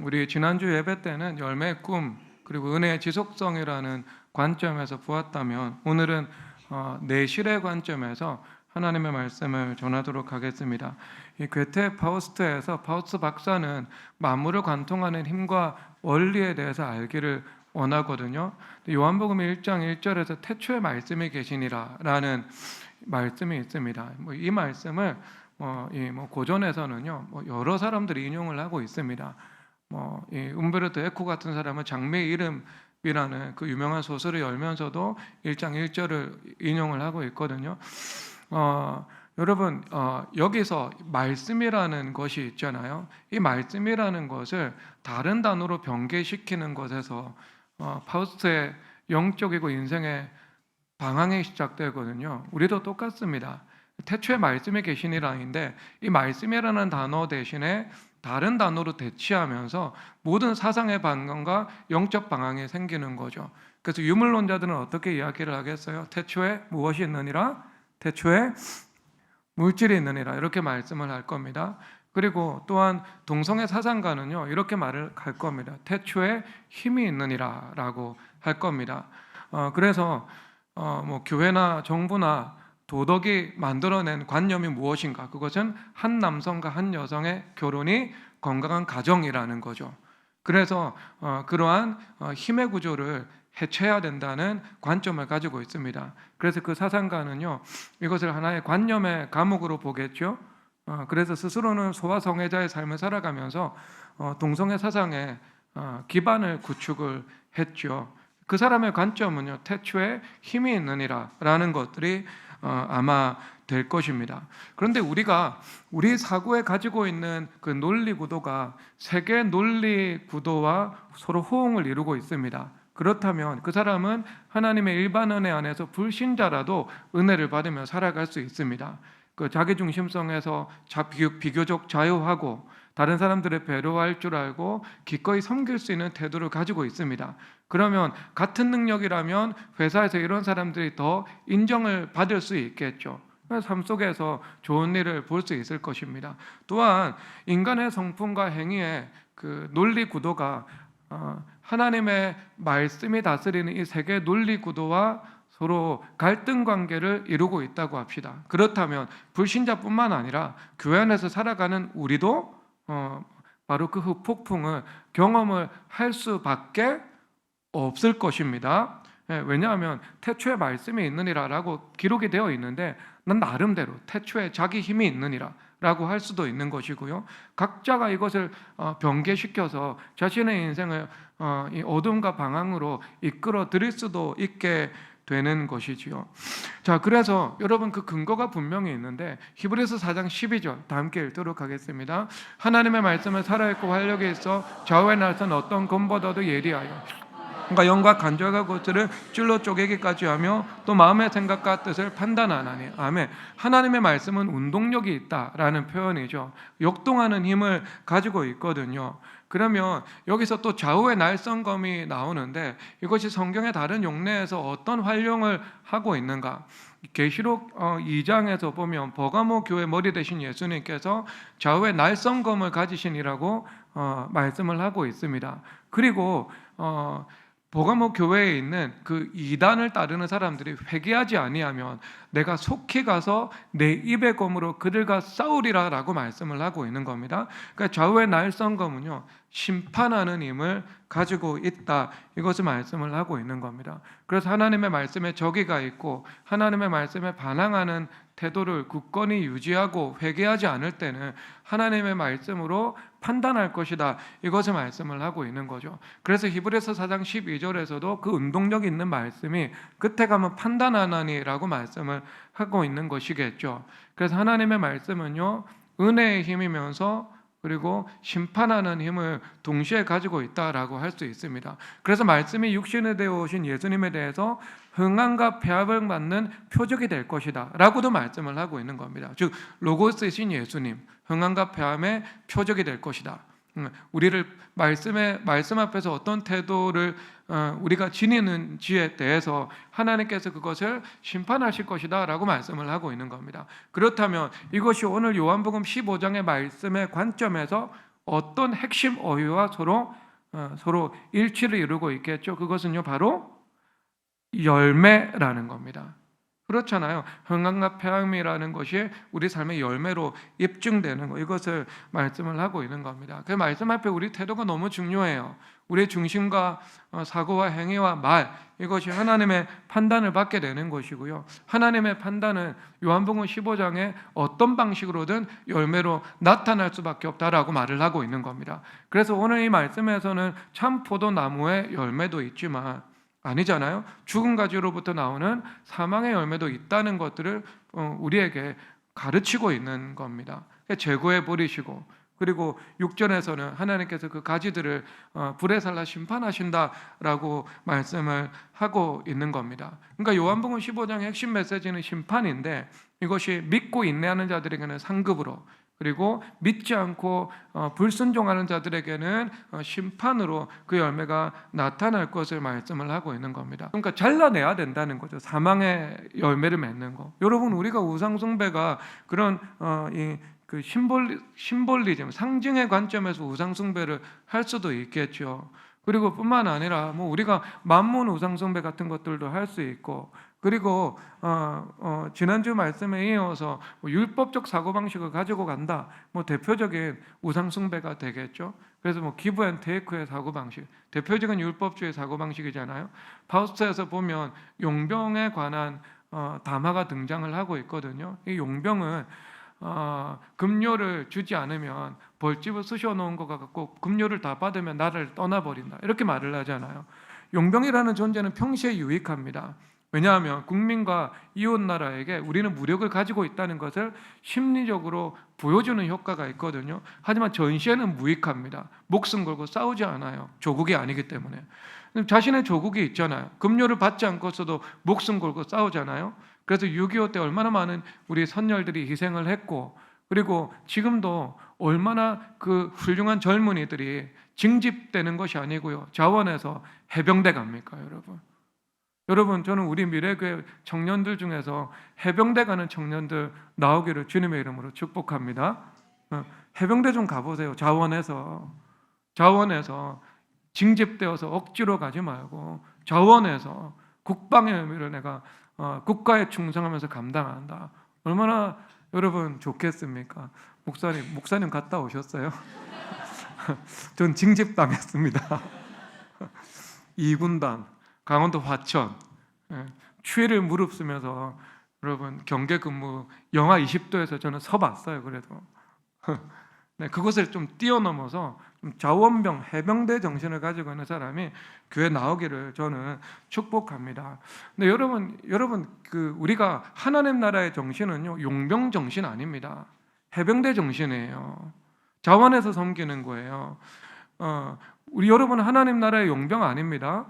우리 지난주 예배 때는 열매의 꿈 그리고 은혜의 지속성이라는 관점에서 보았다면 오늘은 내실의 관점에서 하나님의 말씀을 전하도록 하겠습니다. 이 괴테 파우스트에서 파우스트 박사는 만물을 관통하는 힘과 원리에 대해서 알기를 원하거든요. 요한복음 1장 1절에서 태초에 말씀이 계시니라라는 말씀이 있습니다. 이 말씀을 고전에서는요 여러 사람들이 인용을 하고 있습니다. 움베르토 에코 같은 사람은 장미의 이름이라는 그 유명한 소설을 열면서도 1장 1절을 인용을 하고 있거든요. 여러분 여기서 말씀이라는 것이 있잖아요. 이 말씀이라는 것을 다른 단어로 변개시키는 것에서 파우스트의 영적이고 인생의 방황이 시작되거든요. 우리도 똑같습니다. 태초에 말씀이 계시니라인데 이 말씀이라는 단어 대신에 다른 단어로 대치하면서 모든 사상의 방향과 영적 방향이 생기는 거죠. 그래서 유물론자들은 어떻게 이야기를 하겠어요? 태초에 무엇이 있느니라? 태초에 물질이 있느니라 이렇게 말씀을 할 겁니다. 그리고 또한 동성애 사상가는요 이렇게 말을 할 겁니다. 태초에 힘이 있느니라 라고 할 겁니다. 그래서 교회나 정부나 도덕이 만들어낸 관념이 무엇인가? 그것은 한 남성과 한 여성의 결혼이 건강한 가정이라는 거죠. 그래서 그러한 힘의 구조를 해체해야 된다는 관점을 가지고 있습니다. 그래서 그 사상가는요 이것을 하나의 관념의 감옥으로 보겠죠. 그래서 스스로는 소아 성애자의 삶을 살아가면서 동성애 사상의 기반을 구축을 했죠. 그 사람의 관점은요 태초에 힘이 있느니라 라는 것들이 아마 될 것입니다. 그런데 우리 사고에 가지고 있는 그 논리 구도가 세계 논리 구도와 서로 호응을 이루고 있습니다. 그렇다면 그 사람은 하나님의 일반 은혜 안에서 불신자라도 은혜를 받으며 살아갈 수 있습니다. 그 자기중심성에서 비교적 자유하고 다른 사람들을 배려할 줄 알고 기꺼이 섬길 수 있는 태도를 가지고 있습니다. 그러면 같은 능력이라면 회사에서 이런 사람들이 더 인정을 받을 수 있겠죠. 삶 속에서 좋은 일을 볼 수 있을 것입니다. 또한 인간의 성품과 행위의 그 논리 구도가 하나님의 말씀이 다스리는 이 세계 논리 구도와 서로 갈등 관계를 이루고 있다고 합시다. 그렇다면 불신자뿐만 아니라 교회 안에서 살아가는 우리도 바로 그 후폭풍을 경험을 할 수밖에 없을 것입니다. 왜냐하면 태초에 말씀이 있느니라라고 기록이 되어 있는데 난 나름대로 태초에 자기 힘이 있느니라 라고 할 수도 있는 것이고요. 각자가 이것을 변개시켜서 자신의 인생을 이 어둠과 방황으로 이끌어 드릴 수도 있게 되는 것이지요. 자, 그래서 여러분 그 근거가 분명히 있는데 히브리서 4장 12절 다 함께 읽도록 하겠습니다. 하나님의 말씀은 살아있고 활력이 있어 좌우의 날선 어떤 검보다도 예리하여 그러니까 영과 간절과 고트를 찔러 쪼개기까지 하며 또 마음의 생각과 뜻을 판단하나니. 아멘. 하나님의 말씀은 운동력이 있다라는 표현이죠. 역동하는 힘을 가지고 있거든요. 그러면 여기서 또 좌우의 날선검이 나오는데 이것이 성경의 다른 용례에서 어떤 활용을 하고 있는가? 계시록 2장에서 보면 버가모 교회 머리 되신 예수님께서 좌우의 날선검을 가지시니라고 말씀을 하고 있습니다. 그리고 버가모 교회에 있는 그 이단을 따르는 사람들이 회개하지 아니하면 내가 속히 가서 내 입의 검으로 그들과 싸우리라라고 말씀을 하고 있는 겁니다. 그러니까 좌우의 날선검은요 심판하는 힘을 가지고 있다 이것을 말씀을 하고 있는 겁니다. 그래서 하나님의 말씀에 적의가 있고 하나님의 말씀에 반항하는 태도를 굳건히 유지하고 회개하지 않을 때는 하나님의 말씀으로 판단할 것이다 이것을 말씀을 하고 있는 거죠. 그래서 히브리서 4장 12절에서도 그 운동력 있는 말씀이 끝에 가면 판단하나니라고 말씀을 하고 있는 것이겠죠. 그래서 하나님의 말씀은요 은혜의 힘이면서 그리고 심판하는 힘을 동시에 가지고 있다라고 할 수 있습니다. 그래서 말씀이 육신에 되어 오신 예수님에 대해서 흥함과 폐합을 받는 표적이 될 것이다 라고도 말씀을 하고 있는 겁니다. 즉 로고스이신 예수님, 흥함과 폐함의 표적이 될 것이다. 우리를 말씀 앞에서 어떤 태도를 우리가 지니는지에 대해서 하나님께서 그것을 심판하실 것이다 라고 말씀을 하고 있는 겁니다. 그렇다면 이것이 오늘 요한복음 15장의 말씀의 관점에서 어떤 핵심 어휘와 서로 일치를 이루고 있겠죠. 그것은요 바로 열매라는 겁니다. 그렇잖아요. 흥함과 폐함이라는 것이 우리 삶의 열매로 입증되는 것, 이것을 말씀을 하고 있는 겁니다. 그 말씀 앞에 우리 태도가 너무 중요해요. 우리의 중심과 사고와 행위와 말, 이것이 하나님의 판단을 받게 되는 것이고요. 하나님의 판단은 요한복음 15장에 어떤 방식으로든 열매로 나타날 수밖에 없다라고 말을 하고 있는 겁니다. 그래서 오늘 이 말씀에서는 참 포도나무의 열매도 있지만 아니잖아요. 죽은 가지로부터 나오는 사망의 열매도 있다는 것들을 우리에게 가르치고 있는 겁니다. 제거해 버리시고, 그리고 6절에서는 하나님께서 그 가지들을 불에 살라 심판하신다라고 말씀을 하고 있는 겁니다. 그러니까 요한복음 15장의 핵심 메시지는 심판인데, 이것이 믿고 인내하는 자들에게는 상급으로, 그리고 믿지 않고 불순종하는 자들에게는 심판으로 그 열매가 나타날 것을 말씀을 하고 있는 겁니다. 그러니까 잘라내야 된다는 거죠. 사망의 열매를 맺는 거. 여러분, 우리가 우상숭배가 그런 그 심볼리즘, 상징의 관점에서 우상숭배를 할 수도 있겠죠. 그리고 뿐만 아니라 뭐 우리가 만문 우상숭배 같은 것들도 할 수 있고, 그리고 지난주 말씀에 이어서 뭐 율법적 사고방식을 가지고 간다, 뭐 대표적인 우상숭배가 되겠죠. 그래서 뭐 기브앤테이크의 사고방식, 대표적인 율법주의 사고방식이잖아요. 파우스트에서 보면 용병에 관한 담화가 등장을 하고 있거든요. 이 용병은 급료를 주지 않으면 벌집을 쑤셔 놓은 것 같고, 급료를 다 받으면 나를 떠나버린다, 이렇게 말을 하잖아요. 용병이라는 존재는 평시에 유익합니다. 왜냐하면 국민과 이웃 나라에게 우리는 무력을 가지고 있다는 것을 심리적으로 보여주는 효과가 있거든요. 하지만 전시에는 무익합니다. 목숨 걸고 싸우지 않아요. 조국이 아니기 때문에. 자신의 조국이 있잖아요. 급료를 받지 않고서도 목숨 걸고 싸우잖아요. 그래서 6.25 때 얼마나 많은 우리 선열들이 희생을 했고, 그리고 지금도 얼마나 그 훌륭한 젊은이들이 징집되는 것이 아니고요, 자원해서 해병대 갑니까, 여러분? 여러분, 저는 우리 미래교회 청년들 중에서 해병대 가는 청년들 나오기를 주님의 이름으로 축복합니다. 해병대 좀 가보세요. 자원해서 징집되어서 억지로 가지 말고 자원해서 국방의 의미를 내가 국가에 충성하면서 감당한다. 얼마나 여러분 좋겠습니까? 목사님 갔다 오셨어요? 전 징집당했습니다. 2군단 강원도 화천, 추위를 무릅쓰면서 여러분 경계 근무 영하 20도에서 저는 서봤어요. 그래도 네, 그것을 좀 뛰어넘어서 좀 자원병, 해병대 정신을 가지고 있는 사람이 교회 나오기를 저는 축복합니다. 근데 여러분 그 우리가 하나님 나라의 정신은요, 용병 정신 아닙니다. 해병대 정신이에요. 자원해서 섬기는 거예요. 우리 여러분 하나님 나라의 용병 아닙니다.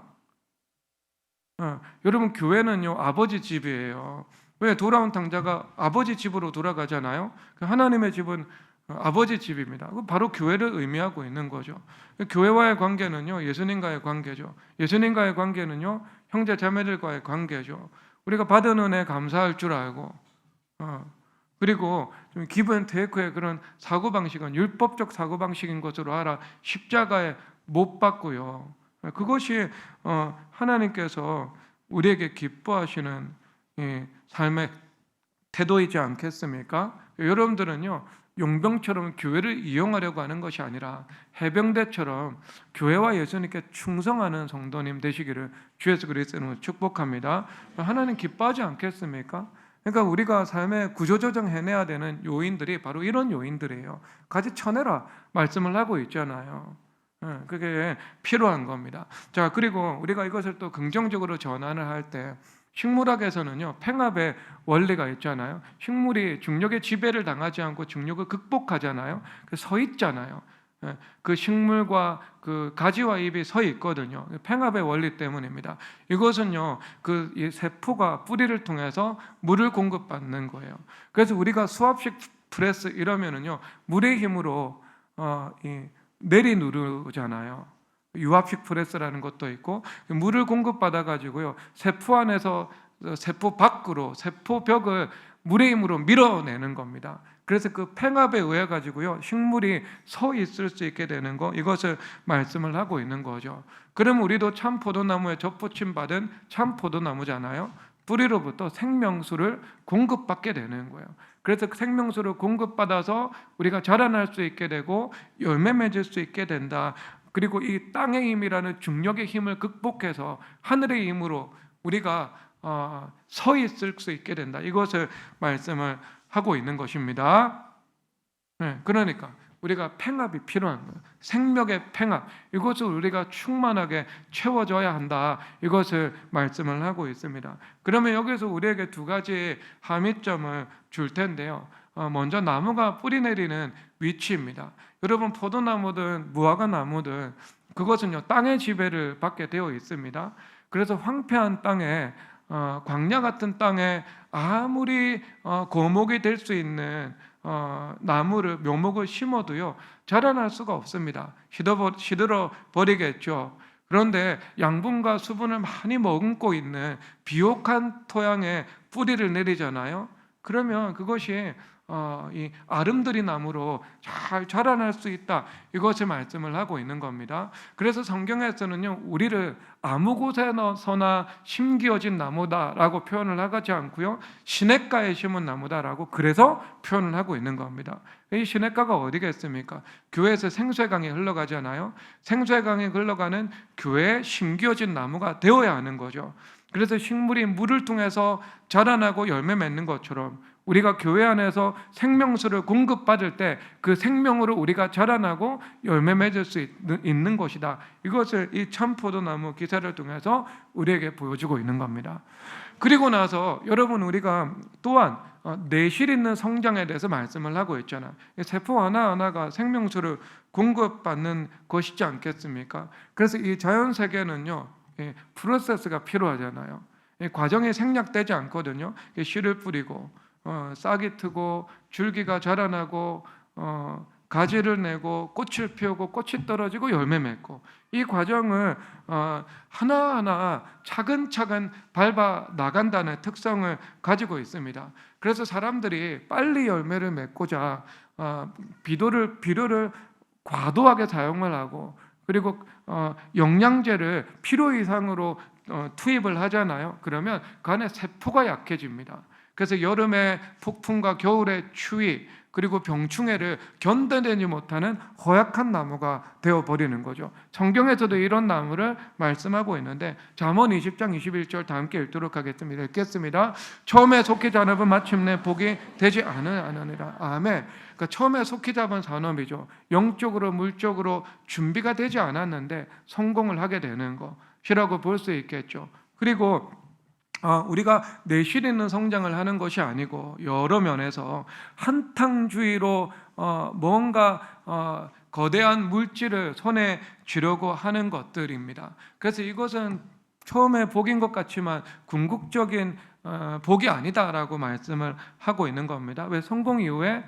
여러분 교회는요 아버지 집이에요. 왜? 돌아온 탕자가 아버지 집으로 돌아가잖아요. 하나님의 집은 아버지 집입니다. 바로 교회를 의미하고 있는 거죠. 교회와의 관계는요 예수님과의 관계죠. 예수님과의 관계는요 형제 자매들과의 관계죠. 우리가 받은 은혜 감사할 줄 알고, 그리고 좀 기브앤테이크의 그런 사고방식은 율법적 사고방식인 것으로 알아 십자가에 못 박고요, 그것이 하나님께서 우리에게 기뻐하시는 삶의 태도이지 않겠습니까? 여러분들은요 용병처럼 교회를 이용하려고 하는 것이 아니라 해병대처럼 교회와 예수님께 충성하는 성도님 되시기를 주 예수 그리스도로 축복합니다. 하나님 기뻐하지 않겠습니까? 그러니까 우리가 삶의 구조조정 해내야 되는 요인들이 바로 이런 요인들이에요. 같이 쳐내라 말씀을 하고 있잖아요. 그게 필요한 겁니다. 자, 그리고 우리가 이것을 또 긍정적으로 전환을 할 때 식물학에서는요 팽합의 원리가 있잖아요. 식물이 중력의 지배를 당하지 않고 중력을 극복하잖아요. 서 있잖아요. 그 식물과 그 가지와 잎이 서 있거든요. 팽합의 원리 때문입니다. 이것은요 그 세포가 뿌리를 통해서 물을 공급받는 거예요. 그래서 우리가 수압식 프레스 이러면은요 물의 힘으로 내리 누르잖아요. 유압식 프레스라는 것도 있고, 물을 공급받아 가지고요 세포 안에서 세포 밖으로 세포벽을 물의 힘으로 밀어내는 겁니다. 그래서 그 팽압에 의해 가지고요 식물이 서 있을 수 있게 되는 거, 이것을 말씀을 하고 있는 거죠. 그럼 우리도 참 포도나무에 접붙임 받은 참 포도나무잖아요. 뿌리로부터 생명수를 공급받게 되는 거예요. 그래서 생명수를 공급받아서 우리가 자라날 수 있게 되고 열매 맺을 수 있게 된다. 그리고 이 땅의 힘이라는 중력의 힘을 극복해서 하늘의 힘으로 우리가 서 있을 수 있게 된다. 이것을 말씀을 하고 있는 것입니다. 네, 그러니까 우리가 팽압이 필요한 거예요. 생명의 팽압, 이것을 우리가 충만하게 채워줘야 한다. 이것을 말씀을 하고 있습니다. 그러면 여기서 우리에게 두 가지 함의점을 줄 텐데요. 먼저 나무가 뿌리 내리는 위치입니다. 여러분 포도나무든 무화과 나무든 그것은요 땅의 지배를 받게 되어 있습니다. 그래서 황폐한 땅에 광야 같은 땅에 아무리 고목이 될 수 있는 나무를 묘목을 심어도요 자라날 수가 없습니다. 시들어 버리겠죠. 그런데 양분과 수분을 많이 머금고 있는 비옥한 토양에 뿌리를 내리잖아요. 그러면 그것이 이 아름드리 나무로 잘 자라날 수 있다. 이것을 말씀을 하고 있는 겁니다. 그래서 성경에서는요 우리를 아무 곳에서나 심기어진 나무다라고 표현을 하지 않고요 시냇가에 심은 나무다라고 그래서 표현을 하고 있는 겁니다. 이 시냇가가 어디겠습니까? 교회에서 생수의 강이 흘러가잖아요. 생수의 강이 흘러가는 교회에 심기어진 나무가 되어야 하는 거죠. 그래서 식물이 물을 통해서 자라나고 열매 맺는 것처럼 우리가 교회 안에서 생명수를 공급받을 때 그 생명으로 우리가 자라나고 열매 맺을 수 있는 것이다. 이것을 이 참포도나무 기사를 통해서 우리에게 보여주고 있는 겁니다. 그리고 나서 여러분 우리가 또한 내실 있는 성장에 대해서 말씀을 하고 있잖아요. 세포 하나하나가 생명수를 공급받는 것이지 않겠습니까? 그래서 이 자연세계는요 프로세스가 필요하잖아요. 과정이 생략되지 않거든요. 씨를 뿌리고 싹이 트고 줄기가 자라나고 가지를 내고 꽃을 피우고 꽃이 떨어지고 열매 맺고 이 과정을 하나하나 차근차근 밟아 나간다는 특성을 가지고 있습니다. 그래서 사람들이 빨리 열매를 맺고자 비료를 과도하게 사용을 하고 그리고 영양제를 필요 이상으로 투입을 하잖아요. 그러면 그 안에 세포가 약해집니다. 그래서 여름의 폭풍과 겨울의 추위 그리고 병충해를 견뎌내지 못하는 허약한 나무가 되어버리는 거죠. 성경에서도 이런 나무를 말씀하고 있는데 잠언 20장 21절 다 함께 읽도록 하겠습니다. 읽겠습니다. 처음에 속히 잡은 마침내 복이 되지 않으니라. 아멘. 그러니까 처음에 속히 잡은 산업이죠. 영적으로 물적으로 준비가 되지 않았는데 성공을 하게 되는 것이라고 볼 수 있겠죠. 그리고 우리가 내실 있는 성장을 하는 것이 아니고 여러 면에서 한탕주의로 뭔가 거대한 물질을 손에 쥐려고 하는 것들입니다. 그래서 이것은 처음에 복인 것 같지만 궁극적인 복이 아니다라고 말씀을 하고 있는 겁니다. 왜? 성공 이후에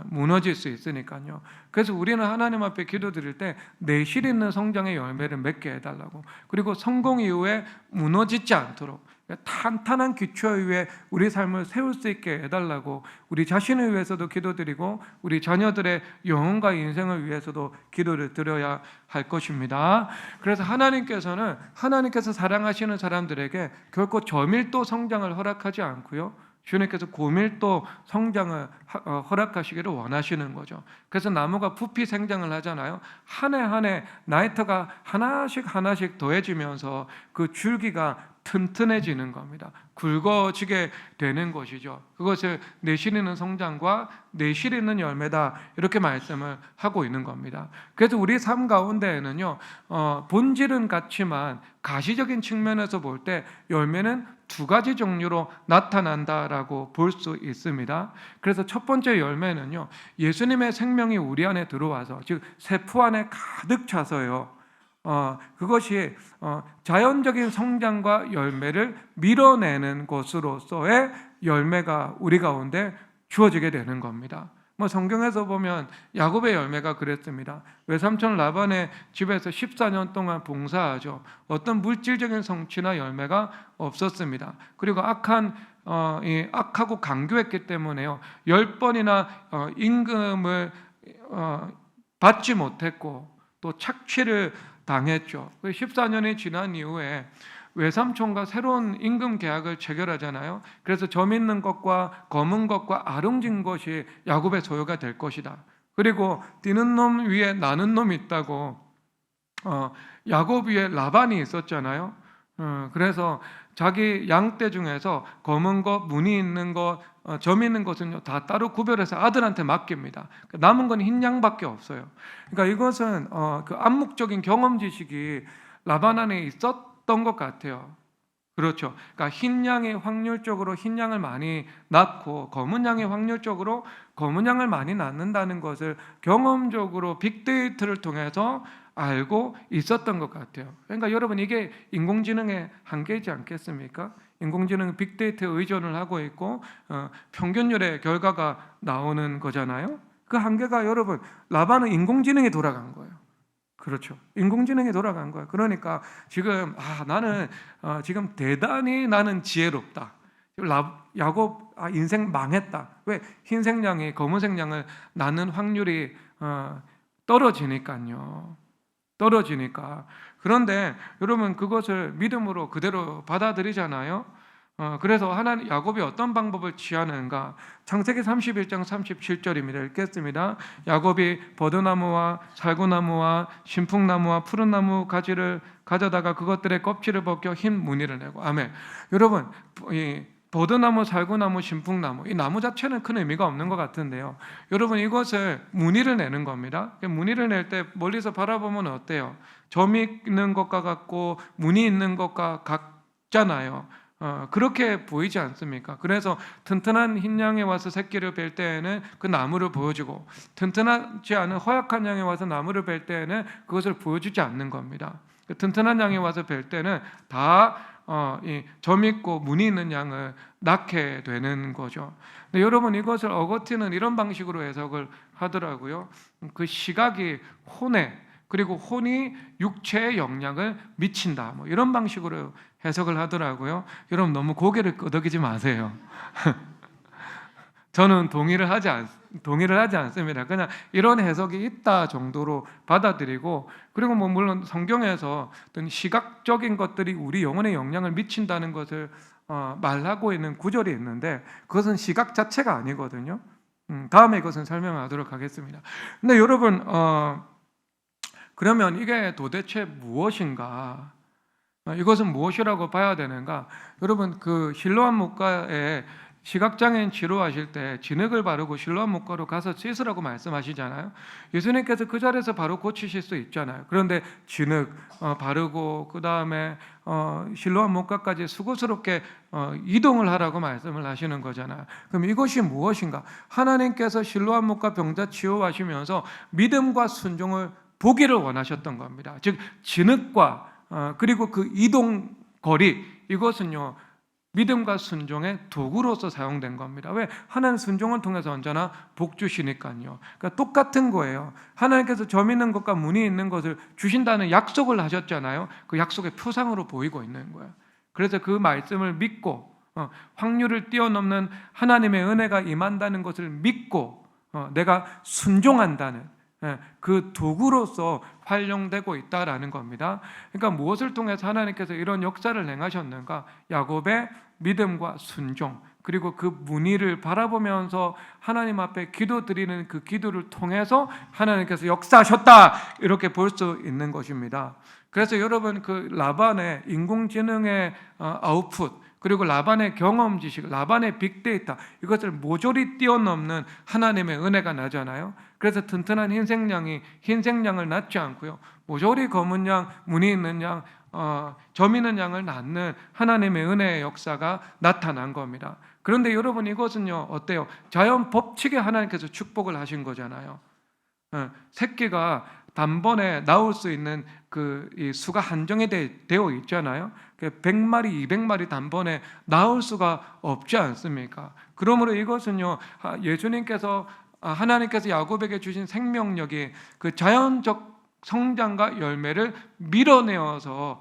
무너질 수 있으니까요. 그래서 우리는 하나님 앞에 기도드릴 때 내실 있는 성장의 열매를 맺게 해달라고, 그리고 성공 이후에 무너지지 않도록 탄탄한 기초 위에 우리 삶을 세울 수 있게 해달라고 우리 자신을 위해서도 기도드리고 우리 자녀들의 영혼과 인생을 위해서도 기도를 드려야 할 것입니다. 그래서 하나님께서 사랑하시는 사람들에게 결코 저밀도 성장을 허락하지 않고요, 주님께서 고밀도 성장을 허락하시기를 원하시는 거죠. 그래서 나무가 부피 생장을 하잖아요. 한 해 한 해 나이터가 하나씩 더해지면서 그 줄기가 튼튼해지는 겁니다. 굵어지게 되는 것이죠. 그것을 내실 있는 성장과 내실 있는 열매다, 이렇게 말씀을 하고 있는 겁니다. 그래서 우리 삶 가운데에는요, 본질은 같지만 가시적인 측면에서 볼 때 열매는 두 가지 종류로 나타난다라고 볼 수 있습니다. 그래서 첫 번째 열매는요, 예수님의 생명이 우리 안에 들어와서, 즉 세포 안에 가득 차서요, 그것이 자연적인 성장과 열매를 밀어내는 것으로서의 열매가 우리 가운데 주어지게 되는 겁니다. 뭐 성경에서 보면 야곱의 열매가 그랬습니다. 외삼촌 라반의 집에서 14년 동안 봉사하죠. 어떤 물질적인 성취나 열매가 없었습니다. 그리고 악하고 강교했기 때문에요. 10번이나 임금을 받지 못했고 또 착취를 당했죠. 14년이 지난 이후에 외삼촌과 새로운 임금 계약을 체결하잖아요. 그래서 점 있는 것과 검은 것과 아름진 것이 야곱의 소유가 될 것이다. 그리고 뛰는 놈 위에 나는 놈이 있다고 야곱 위에 라반이 있었잖아요. 그래서 자기 양떼 중에서 검은 것, 무늬 있는 것, 점 있는 것은요 다 따로 구별해서 아들한테 맡깁니다. 남은 건 흰 양밖에 없어요. 그러니까 이것은 그 암묵적인 경험 지식이 라반 안에 있었던 것 같아요. 그렇죠. 그러니까 흰 양이 확률적으로 흰 양을 많이 낳고 검은 양이 확률적으로 검은 양을 많이 낳는다는 것을 경험적으로 빅데이터를 통해서 알고 있었던 것 같아요. 그러니까 여러분 이게 인공지능의 한계이지 않겠습니까? 인공지능은 빅데이터에 의존을 하고 있고 평균율의 결과가 나오는 거잖아요. 그 한계가 여러분 라반은 인공지능에 돌아간 거예요. 그렇죠. 인공지능에 돌아간 거예요. 그러니까 지금 나는 지금 대단히 나는 지혜롭다. 야곱 인생 망했다. 왜? 흰색 양이 검은색 양을 낳는 확률이 떨어지니까요. 떨어지니까. 그런데 여러분 그것을 믿음으로 그대로 받아들이잖아요. 그래서 하나님 야곱이 어떤 방법을 취하는가? 창세기 31장 37절입니다. 읽겠습니다. 야곱이 버드나무와 살구나무와 신풍나무와 푸른 나무 가지를 가져다가 그것들의 껍질을 벗겨 흰 무늬를 내고. 아멘. 여러분 이 버드나무, 살구나무, 신풍나무 이 나무 자체는 큰 의미가 없는 것 같은데요. 여러분 이것을 무늬를 내는 겁니다. 무늬를 낼 때 멀리서 바라보면 어때요? 점이 있는 것과 같고 무늬 있는 것과 같잖아요. 그렇게 보이지 않습니까? 그래서 튼튼한 흰 양에 와서 새끼를 뵐 때에는 그 나무를 보여주고 튼튼하지 않은 허약한 양에 와서 나무를 뵐 때에는 그것을 보여주지 않는 겁니다. 튼튼한 양에 와서 뵐 때는 다 점 있고 무늬 있는 양을 낳게 되는 거죠. 근데 여러분 이것을 어거티는 이런 방식으로 해석을 하더라고요. 그 시각이 혼에 그리고 혼이 육체에 영향을 미친다. 뭐 이런 방식으로 해석을 하더라고요. 여러분 너무 고개를 끄덕이지 마세요. 저는 동의를 하지 않습니다. 그냥 이런 해석이 있다 정도로 받아들이고, 그리고 뭐 물론 성경에서 어떤 시각적인 것들이 우리 영혼에 영향을 미친다는 것을 말하고 있는 구절이 있는데 그것은 시각 자체가 아니거든요. 다음에 이것은 설명하도록 하겠습니다. 근데 여러분 그러면 이게 도대체 무엇인가? 이것은 무엇이라고 봐야 되는가? 여러분 그 실로암 목가에 시각장애인 치료하실 때 진흙을 바르고 실로암 목가로 가서 씻으라고 말씀하시잖아요. 예수님께서 그 자리에서 바로 고치실 수 있잖아요. 그런데 진흙 바르고 그 다음에 실로암 목가까지 수고스럽게 이동을 하라고 말씀을 하시는 거잖아요. 그럼 이것이 무엇인가? 하나님께서 실로암 목가 병자 치유하시면서 믿음과 순종을 보기를 원하셨던 겁니다. 즉 진흙과 그리고 그 이동 거리, 이것은요 믿음과 순종의 도구로서 사용된 겁니다. 왜? 하나님 순종을 통해서 언제나 복 주시니까요. 그러니까 똑같은 거예요. 하나님께서 점 있는 것과 무늬 있는 것을 주신다는 약속을 하셨잖아요. 그 약속의 표상으로 보이고 있는 거예요. 그래서 그 말씀을 믿고 확률을 뛰어넘는 하나님의 은혜가 임한다는 것을 믿고 내가 순종한다는 그 도구로서 활용되고 있다라는 겁니다. 그러니까 무엇을 통해서 하나님께서 이런 역사를 행하셨는가? 야곱의 믿음과 순종, 그리고 그 무늬를 바라보면서 하나님 앞에 기도드리는 그 기도를 통해서 하나님께서 역사하셨다, 이렇게 볼 수 있는 것입니다. 그래서 여러분 그 라반의 인공지능의 아웃풋, 그리고 라반의 경험 지식, 라반의 빅데이터, 이것을 모조리 뛰어넘는 하나님의 은혜가 나잖아요. 그래서 튼튼한 흰색 양을 낳지 않고요, 모조리 검은 양, 무늬 있는 양, 점 있는 양을 낳는 하나님의 은혜의 역사가 나타난 겁니다. 그런데 여러분 이것은요 어때요? 자연 법칙에 하나님께서 축복을 하신 거잖아요. 새끼가 단번에 나올 수 있는 이 수가 한정이 되어 있잖아요. 100마리, 200마리 단번에 나올 수가 없지 않습니까? 그러므로 이것은요 예수님께서 하나님께서 야곱에게 주신 생명력이 그 자연적 성장과 열매를 밀어내어서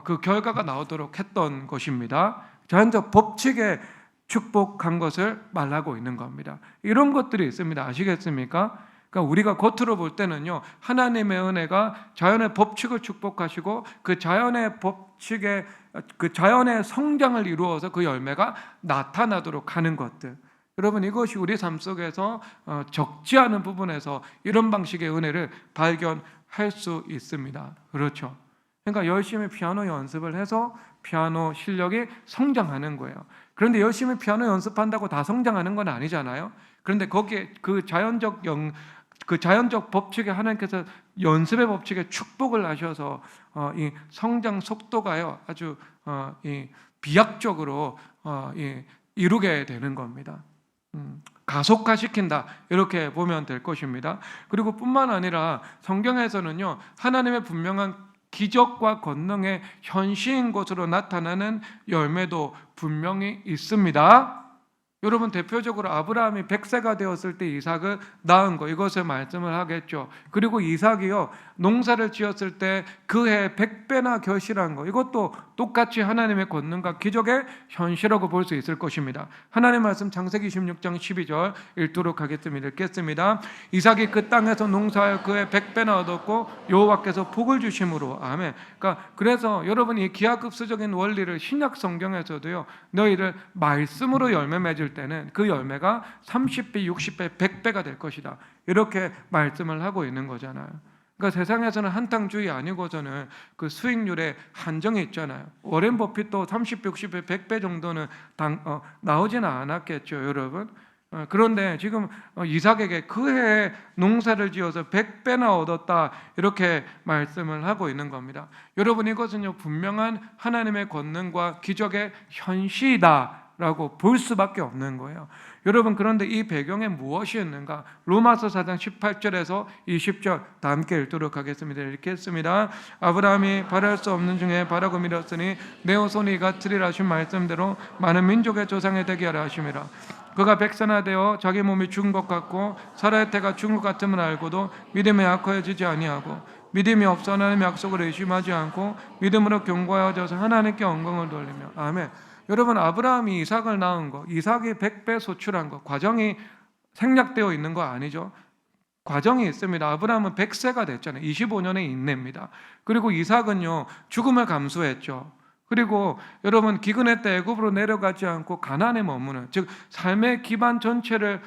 그 결과가 나오도록 했던 것입니다. 자연적 법칙에 축복한 것을 말하고 있는 겁니다. 이런 것들이 있습니다. 아시겠습니까? 그러니까 우리가 겉으로 볼 때는요, 하나님의 은혜가 자연의 법칙을 축복하시고 그 자연의 법칙에 그 자연의 성장을 이루어서 그 열매가 나타나도록 하는 것들. 여러분, 이것이 우리 삶 속에서 적지 않은 부분에서 이런 방식의 은혜를 발견할 수 있습니다. 그렇죠? 그러니까 열심히 피아노 연습을 해서 피아노 실력이 성장하는 거예요. 그런데 열심히 피아노 연습한다고 다 성장하는 건 아니잖아요. 그런데 거기에 그 자연적 법칙에 하나님께서 연습의 법칙에 축복을 하셔서 이 성장 속도가요 아주 이 비약적으로 이루게 되는 겁니다. 가속화시킨다, 이렇게 보면 될 것입니다. 그리고 뿐만 아니라 성경에서는요, 하나님의 분명한 기적과 권능의 현시인 것으로 나타나는 열매도 분명히 있습니다. 여러분, 대표적으로 아브라함이 100세가 되었을 때 이삭을 낳은 거, 이것을 말씀을 하겠죠. 그리고 이삭이요, 농사를 지었을 때 그해 100배나 결실한 거, 이것도 똑같이 하나님의 권능과 기적의 현실이라고 볼 수 있을 것입니다. 하나님의 말씀 창세기 16장 12절 읽도록 하겠습니다. 읽겠습니다. 이삭이 그 땅에서 농사하여 그해 100배나 얻었고 여호와께서 복을 주심으로. 아멘. 그래서 여러분, 이 기하급수적인 원리를 신약 성경에서도요, 너희를 말씀으로 열매 맺을 때는 그 열매가 30배, 60배, 100배가 될 것이다, 이렇게 말씀을 하고 있는 거잖아요. 그러니까 세상에서는 한탕주의 아니고서는 그 수익률에 한정이 있잖아요. 워렌 버핏도 30배, 60배, 100배 정도는 나오지는 않았겠죠, 여러분. 그런데 지금 이삭에게 그 해에 농사를 지어서 100배나 얻었다, 이렇게 말씀을 하고 있는 겁니다. 여러분, 이것은요, 분명한 하나님의 권능과 기적의 현시이다 라고 볼 수밖에 없는 거예요. 여러분, 그런데 이 배경에 무엇이 있는가? 로마서 4장 18절에서 20절 다 함께 읽도록 하겠습니다. 읽겠습니다. 아브라함이 바랄 수 없는 중에 바라고 믿었으니 내 후손이 이같으리라 하신 말씀대로 많은 민족의 조상이 되게 하라 하심이라. 그가 백선화되어 자기 몸이 죽은 것 같고 사라의 태가 죽은 것 같음을 알고도 믿음에 약화해지지 아니하고 믿음이 없어 하나님의 약속을 의심하지 않고 믿음으로 견고하여져서 하나님께 영광을 돌리며. 아멘. 여러분, 아브라함이 이삭을 낳은 거, 이삭이 100배 소출한 거, 과정이 생략되어 있는 거 아니죠? 과정이 있습니다. 아브라함은 100세가 됐잖아요. 25년의 인내입니다. 그리고 이삭은요, 죽음을 감수했죠. 그리고 여러분, 기근의 때 애굽으로 내려가지 않고 가나안에 머무는, 즉 삶의 기반 전체를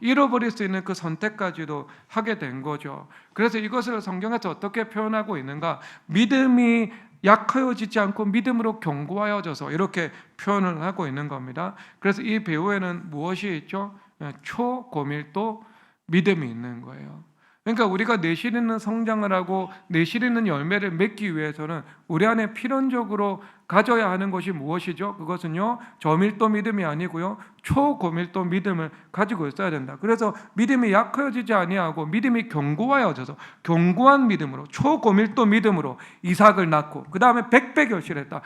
잃어버릴 수 있는 그 선택까지도 하게 된 거죠. 그래서 이것을 성경에서 어떻게 표현하고 있는가? 믿음이 약하여지지 않고 믿음으로 견고하여져서, 이렇게 표현을 하고 있는 겁니다. 그래서 이 배후에는 무엇이 있죠? 초고밀도 믿음이 있는 거예요. 그러니까 우리가 내실 있는 성장을 하고 내실 있는 열매를 맺기 위해서는 우리 안에 필연적으로 가져야 하는 것이 무엇이죠? 그것은요, 저밀도 믿음이 아니고요, 초고밀도 믿음을 가지고 있어야 된다. 그래서 믿음이 약해지지 아니하고 믿음이 견고하여져서 견고한 믿음으로, 초고밀도 믿음으로 이삭을 낳고 그 다음에 100배 결실했다.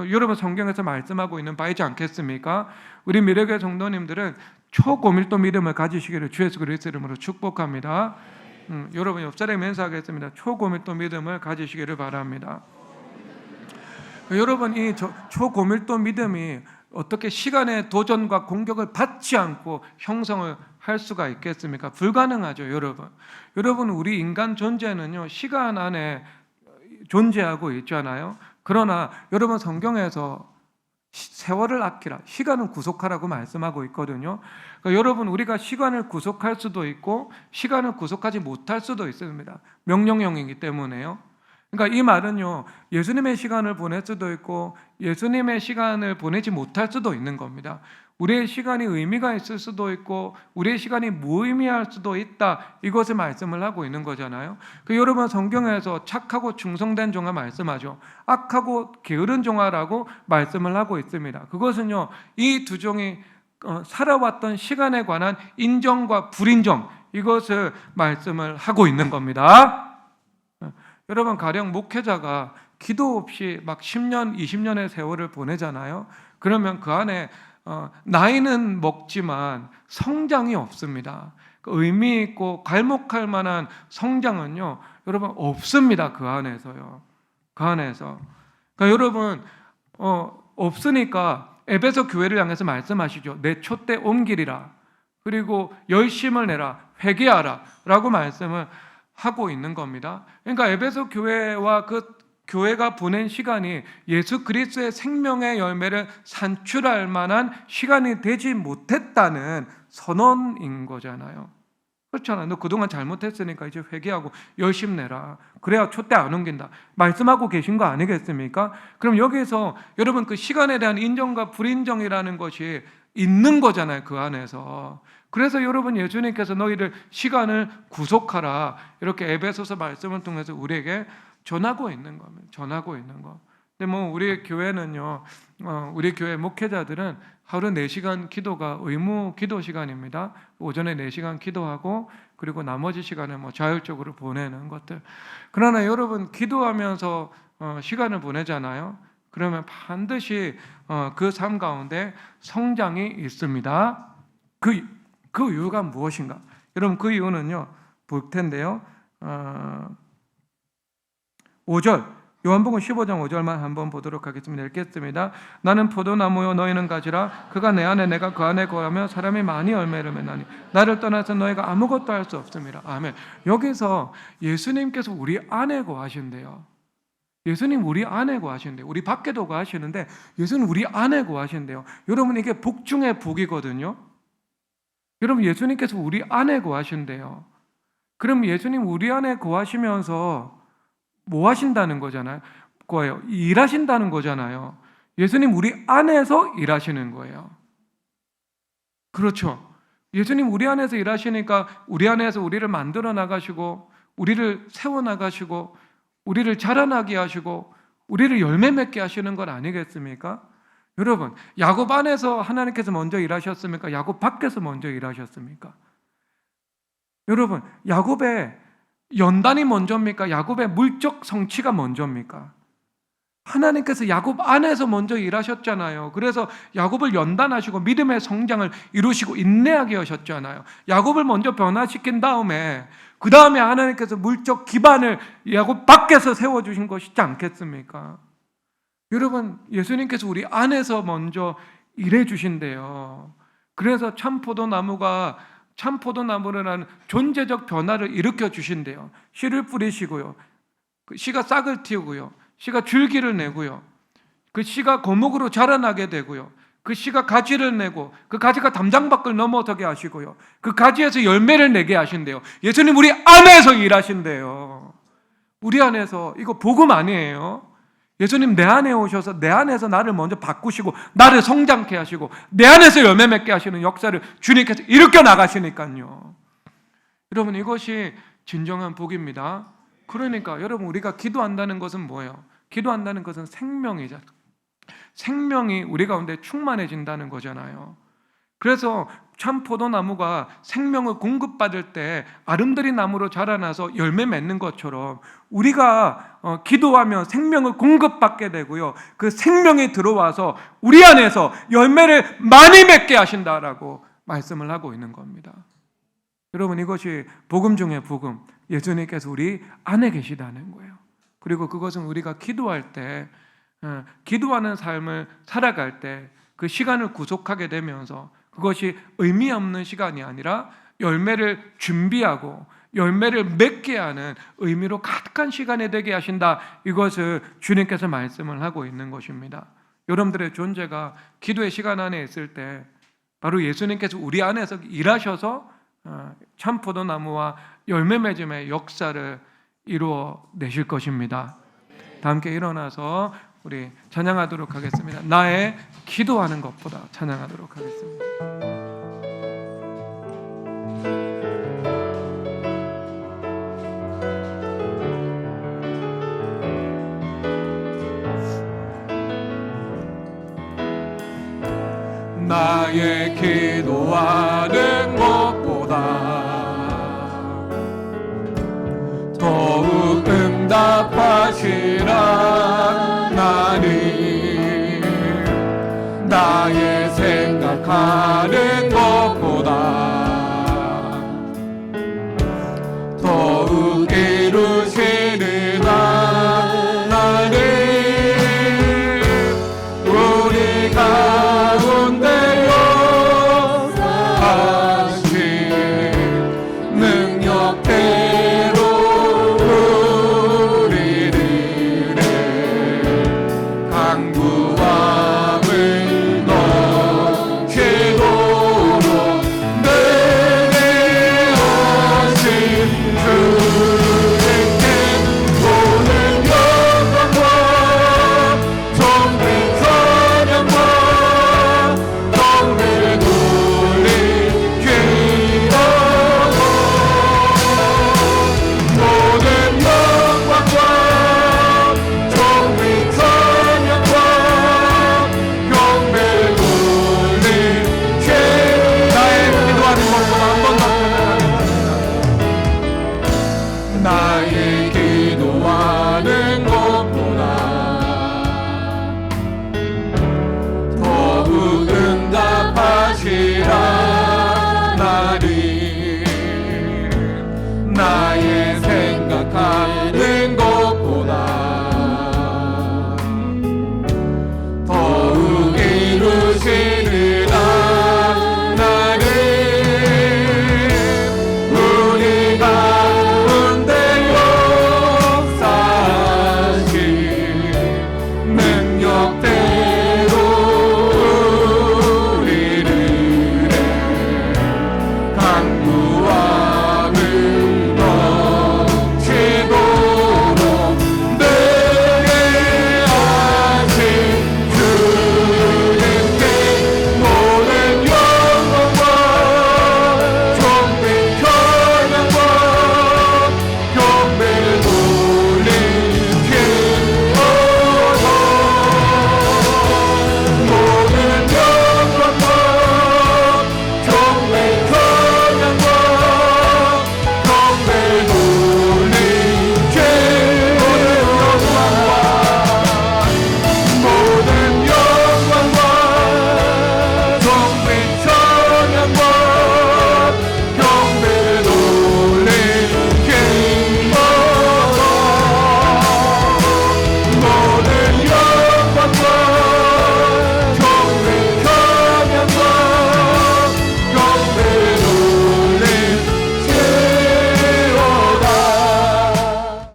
여러분, 성경에서 말씀하고 있는 바이지 않겠습니까? 우리 미래교회 성도님들은 초고밀도 믿음을 가지시기를 주 예수 그리스도 이름으로 축복합니다. 여러분, 옆자리에 맹세하겠습니다. 초고밀도 믿음을 가지시기를 바랍니다. 여러분, 이 초고밀도 믿음이 어떻게 시간의 도전과 공격을 받지 않고 형성을 할 수가 있겠습니까? 불가능하죠, 여러분. 여러분, 우리 인간 존재는요, 시간 안에 존재하고 있잖아요. 그러나 여러분, 성경에서 세월을 아끼라, 시간은 구속하라고 말씀하고 있거든요. 그러니까 여러분, 우리가 시간을 구속할 수도 있고 시간을 구속하지 못할 수도 있습니다. 명령형이기 때문에요. 그러니까 이 말은요, 예수님의 시간을 보낼 수도 있고 예수님의 시간을 보내지 못할 수도 있는 겁니다. 우리의 시간이 의미가 있을 수도 있고 우리의 시간이 무의미할 수도 있다, 이것을 말씀을 하고 있는 거잖아요. 여러분, 성경에서 착하고 충성된 종아 말씀하죠. 악하고 게으른 종아라고 말씀을 하고 있습니다. 그것은요, 이 두 종이 살아왔던 시간에 관한 인정과 불인정, 이것을 말씀을 하고 있는 겁니다. 여러분, 가령 목회자가 기도 없이 막 10년, 20년의 세월을 보내잖아요. 그러면 그 안에 나이는 먹지만 성장이 없습니다. 의미 있고 괄목할 만한 성장은요, 여러분 없습니다. 그 안에서요. 그 안에서. 그러니까 여러분 없으니까 에베소 교회를 향해서 말씀하시죠. 내 촛대 옮기리라. 그리고 열심을 내라. 회개하라. 라고 말씀을 하고 있는 겁니다. 그러니까 에베소 교회와 그 교회가 보낸 시간이 예수 그리스도의 생명의 열매를 산출할 만한 시간이 되지 못했다는 선언인 거잖아요. 그렇잖아요. 너 그동안 잘못했으니까 이제 회개하고 열심 내라. 그래야 촛대 안 옮긴다. 말씀하고 계신 거 아니겠습니까? 그럼 여기서 여러분 그 시간에 대한 인정과 불인정이라는 것이 있는 거잖아요. 그 안에서. 그래서 여러분 예수님께서 너희를 시간을 구속하라. 이렇게 에베소서 말씀을 통해서 우리에게 전하고 있는 겁니다. 전하고 있는 거. 근데 뭐 우리 교회는요, 우리 교회 목회자들은 하루 4시간 기도가 의무 기도 시간입니다. 오전에 4시간 기도하고 그리고 나머지 시간을 뭐 자율적으로 보내는 것들. 그러나 여러분 기도하면서 시간을 보내잖아요. 그러면 반드시 그 삶 가운데 성장이 있습니다. 그 이유가 무엇인가? 여러분 그 이유는요, 볼 텐데요. 5절 요한복음 15장 5절만 한번 보도록 하겠습니다. 읽겠습니다. 나는 포도나무요 너희는 가지라. 그가 내 안에 내가 그 안에 거하며 사람이 많이 열매를 맺나니 나를 떠나서 너희가 아무것도 할 수 없습니다. 아멘. 여기서 예수님께서 우리 안에 거하신대요. 예수님 우리 안에 거하신대요. 우리 밖에도 거하시는데 예수님 우리 안에 거하신대요. 여러분 이게 복 중에 복이거든요. 여러분 예수님께서 우리 안에 거하신대요. 그럼 예수님 우리 안에 거하시면서 뭐 하신다는 거잖아요? 거예요. 일하신다는 거잖아요. 예수님 우리 안에서 일하시는 거예요. 그렇죠. 예수님 우리 안에서 일하시니까 우리 안에서 우리를 만들어 나가시고 우리를 세워 나가시고 우리를 자라나게 하시고 우리를 열매 맺게 하시는 건 아니겠습니까? 여러분 야곱 안에서 하나님께서 먼저 일하셨습니까? 야곱 밖에서 먼저 일하셨습니까? 여러분 야곱의 연단이 먼저입니까? 야곱의 물적 성취가 먼저입니까? 하나님께서 야곱 안에서 먼저 일하셨잖아요. 그래서 야곱을 연단하시고 믿음의 성장을 이루시고 인내하게 하셨잖아요. 야곱을 먼저 변화시킨 다음에 그 다음에 하나님께서 물적 기반을 야곱 밖에서 세워주신 것이지 않겠습니까? 여러분 예수님께서 우리 안에서 먼저 일해 주신대요. 그래서 참포도나무라는 존재적 변화를 일으켜 주신대요. 씨를 뿌리시고요. 그 씨가 싹을 틔우고요. 씨가 줄기를 내고요. 그 씨가 거목으로 자라나게 되고요. 그 씨가 가지를 내고 그 가지가 담장 밖을 넘어서게 하시고요. 그 가지에서 열매를 내게 하신대요. 예수님 우리 안에서 일하신대요. 우리 안에서. 이거 복음 아니에요. 예수님 내 안에 오셔서 내 안에서 나를 먼저 바꾸시고 나를 성장케 하시고 내 안에서 열매 맺게 하시는 역사를 주님께서 일으켜 나가시니까요. 여러분 이것이 진정한 복입니다. 그러니까 여러분 우리가 기도한다는 것은 뭐예요? 기도한다는 것은 생명이잖아요. 생명이 우리 가운데 충만해진다는 거잖아요. 그래서 참 포도나무가 생명을 공급받을 때 아름드리 나무로 자라나서 열매 맺는 것처럼 우리가 기도하면 생명을 공급받게 되고요. 그 생명이 들어와서 우리 안에서 열매를 많이 맺게 하신다라고 말씀을 하고 있는 겁니다. 여러분 이것이 복음 중에 복음, 예수님께서 우리 안에 계시다는 거예요. 그리고 그것은 우리가 기도할 때, 기도하는 삶을 살아갈 때 그 시간을 구속하게 되면서 그것이 의미 없는 시간이 아니라 열매를 준비하고 열매를 맺게 하는 의미로 가득한 시간이 되게 하신다. 이것을 주님께서 말씀을 하고 있는 것입니다. 여러분들의 존재가 기도의 시간 안에 있을 때 바로 예수님께서 우리 안에서 일하셔서 참포도나무와 열매 맺음의 역사를 이루어 내실 것입니다. 다 함께 일어나서 우리 찬양하도록 하겠습니다. 나의 기도하는 것보다 찬양하도록 하겠습니다. 나의 기도하는 것보다 더욱 응답하시라. 나는 나의 생각하는 것보다 앞에